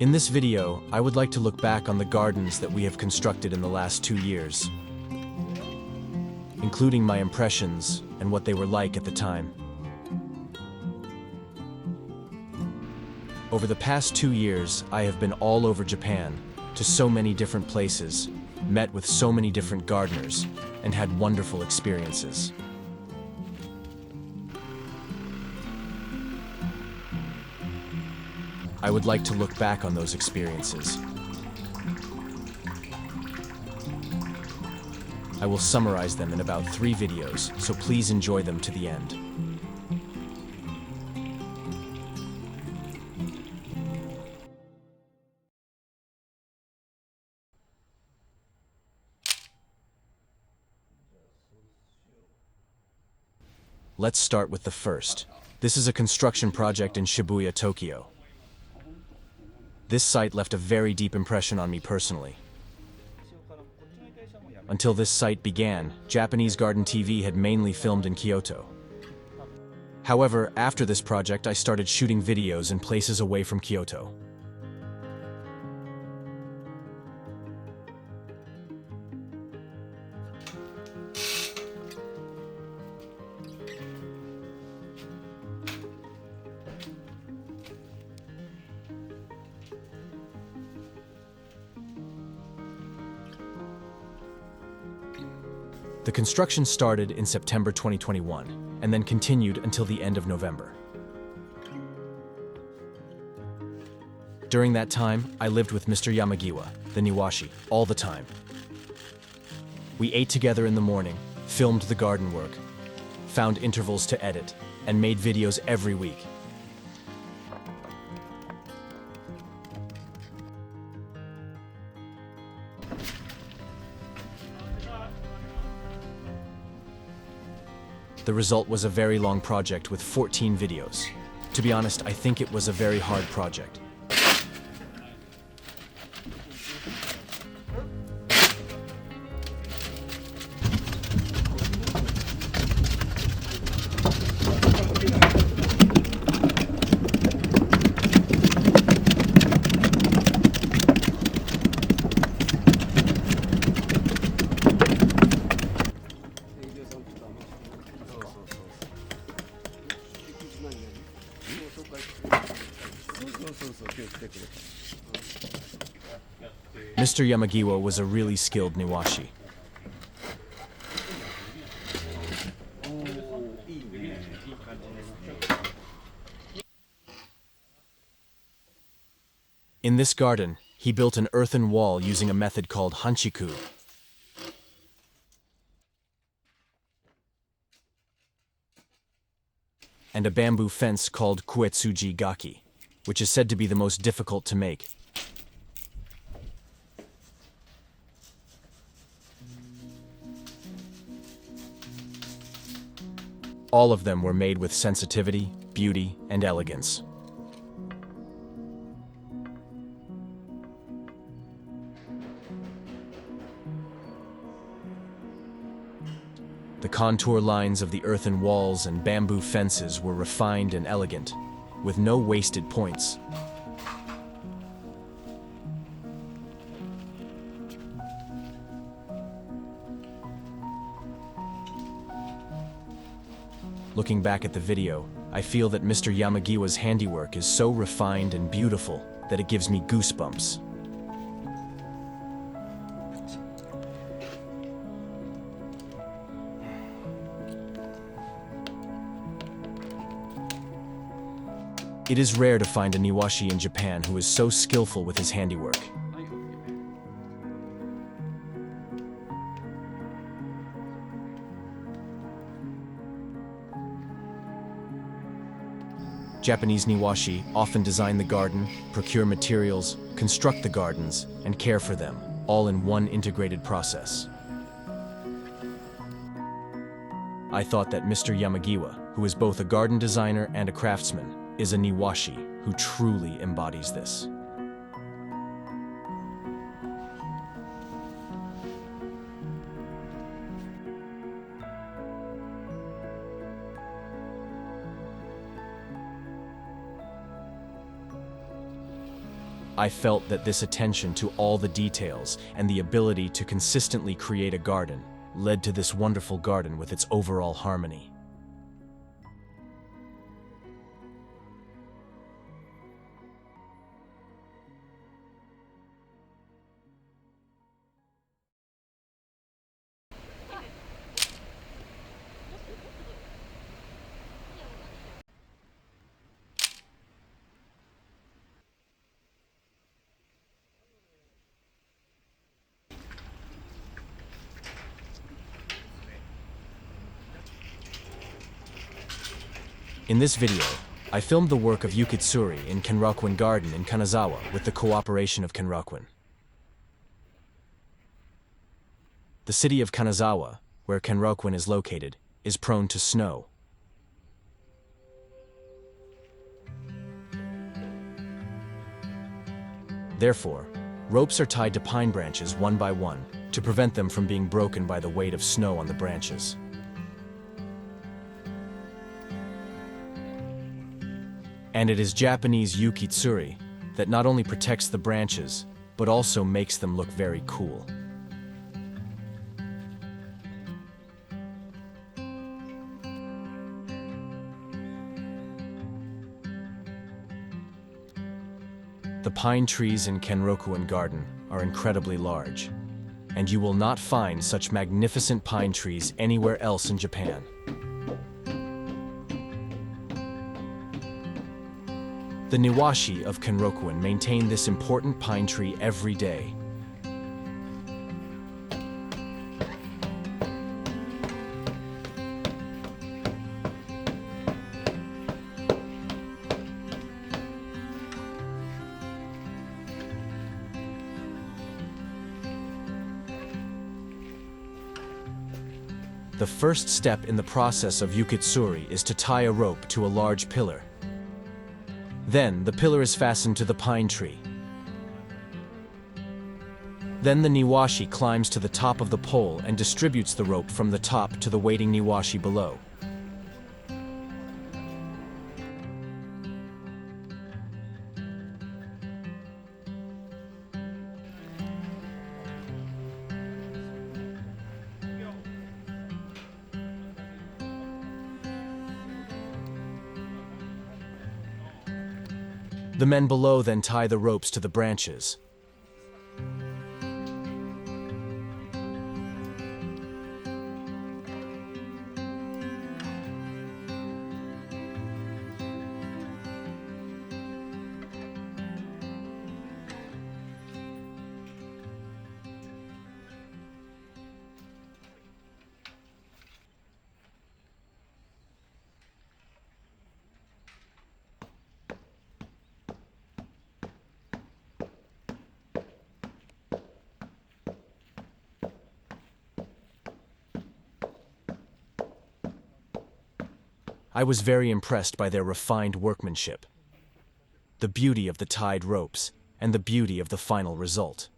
In this video, I would like to look back on the gardens that we have constructed in the last 2 years, including my impressions and what they were like at the time. Over the past 2 years, I have been all over Japan, to so many different places, met with so many different gardeners, and had wonderful experiences. I would like to look back on those experiences. I will summarize them in about 3 videos, so please enjoy them to the end. Let's start with the first. This is a construction project in Shibuya, Tokyo. This site left a very deep impression on me personally. Until this site began, Japanese Garden TV had mainly filmed in Kyoto. However, after this project, I started shooting videos in places away from Kyoto. The construction started in September 2021 and then continued until the end of November. During that time, I lived with Mr. Yamagiwa, the Niwashi, all the time. We ate together in the morning, filmed the garden work, found intervals to edit, and made videos every week. The result was a very long project with 14 videos. To be honest, I think it was a very hard project. Mr. Yamagiwa was a really skilled Niwashi. In this garden, he built an earthen wall using a method called hanchiku. And a bamboo fence called kuetsuji gaki, which is said to be the most difficult to make. All of them were made with sensitivity, beauty, and elegance. The contour lines of the earthen walls and bamboo fences were refined and elegant, with no wasted points. Looking back at the video, I feel that Mr. Yamagiwa's handiwork is so refined and beautiful that it gives me goosebumps. It is rare to find a Niwashi in Japan who is so skillful with his handiwork. Japanese Niwashi often design the garden, procure materials, construct the gardens, and care for them, all in one integrated process. I thought that Mr. Yamagiwa, who is both a garden designer and a craftsman, is a Niwashi who truly embodies this. I felt that this attention to all the details and the ability to consistently create a garden led to this wonderful garden with its overall harmony. In this video, I filmed the work of Yukitsuri in Kenroku Garden in Kanazawa with the cooperation of Kenroku. The city of Kanazawa, where Kenroku is located, is prone to snow. Therefore, ropes are tied to pine branches one by one to prevent them from being broken by the weight of snow on the branches. And it is Japanese Yukitsuri that not only protects the branches, but also makes them look very cool. The pine trees in Kenroku Garden are incredibly large, and you will not find such magnificent pine trees anywhere else in Japan. The Niwashi of Kenroku maintain this important pine tree every day. The first step in the process of Yukitsuri is to tie a rope to a large pillar. Then, the pillar is fastened to the pine tree. Then the Niwashi climbs to the top of the pole and distributes the rope from the top to the waiting Niwashi below. The men below then tie the ropes to the branches. I was very impressed by their refined workmanship, the beauty of the tied ropes, and the beauty of the final result.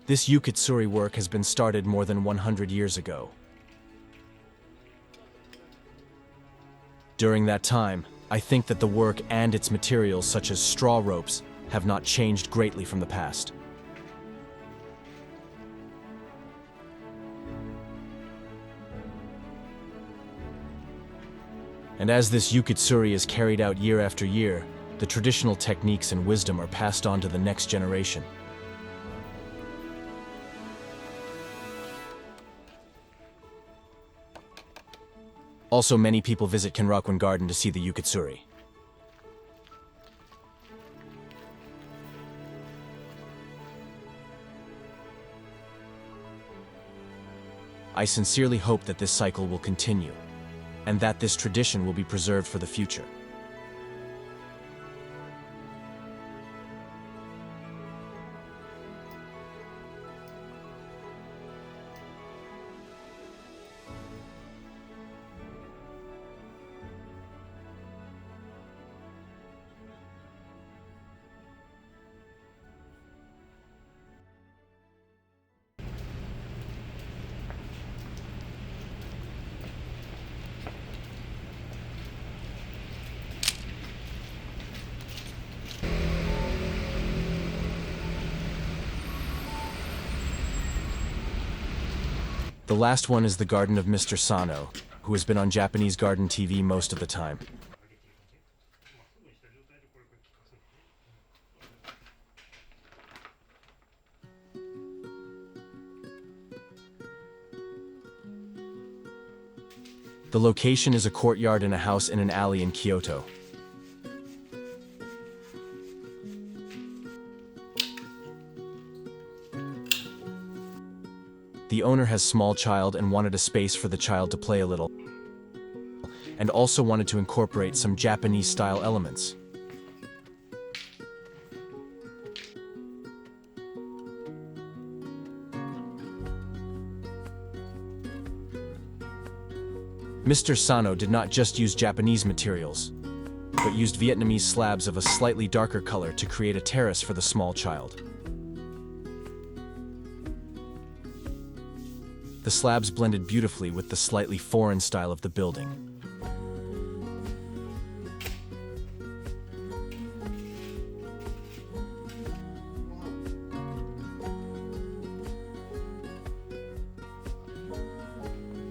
This Yukitsuri work has been started more than 100 years ago. During that time, I think that the work and its materials, such as straw ropes, have not changed greatly from the past. And as this Yukitsuri is carried out year after year, the traditional techniques and wisdom are passed on to the next generation. Also, many people visit Kenroku Garden to see the Yukitsuri. I sincerely hope that this cycle will continue, and that this tradition will be preserved for the future. The last one is the garden of Mr. Sano, who has been on Japanese garden TV most of the time. The location is a courtyard in a house in an alley in Kyoto. The owner has small child and wanted a space for the child to play a little, and also wanted to incorporate some Japanese-style elements. Mr. Sano did not just use Japanese materials, but used Vietnamese slabs of a slightly darker color to create a terrace for the small child. The slabs blended beautifully with the slightly foreign style of the building.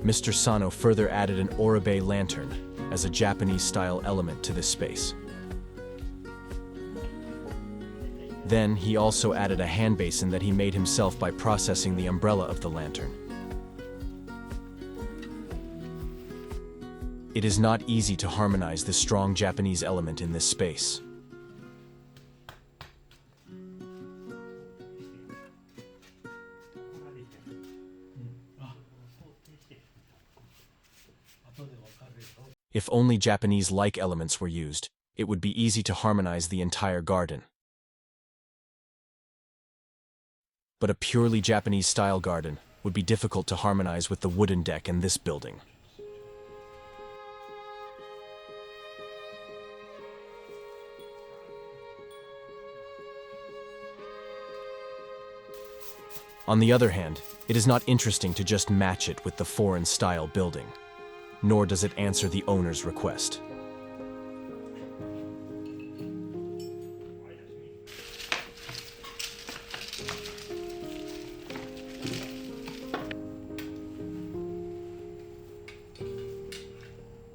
Mr. Sano further added an Oribe lantern as a Japanese-style element to this space. Then he also added a hand basin that he made himself by processing the umbrella of the lantern. It is not easy to harmonize this strong Japanese element in this space. If only Japanese-like elements were used, it would be easy to harmonize the entire garden. But a purely Japanese-style garden would be difficult to harmonize with the wooden deck in this building. On the other hand, it is not interesting to just match it with the foreign-style building, nor does it answer the owner's request.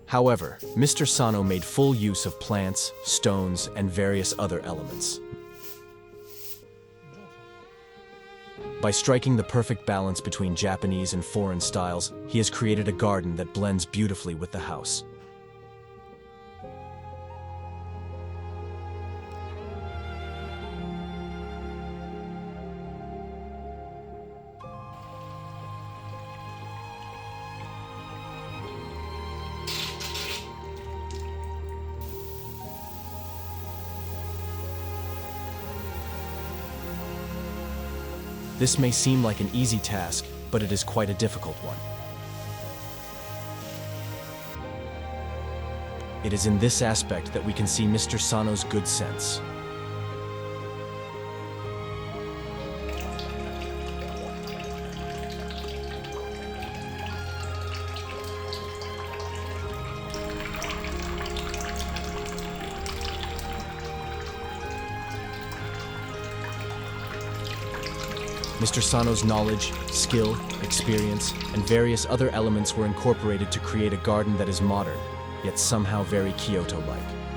However, Mr. Sano made full use of plants, stones, and various other elements. By striking the perfect balance between Japanese and foreign styles, he has created a garden that blends beautifully with the house. This may seem like an easy task, but it is quite a difficult one. It is in this aspect that we can see Mr. Sano's good sense. Mr. Sano's knowledge, skill, experience, and various other elements were incorporated to create a garden that is modern, yet somehow very Kyoto-like.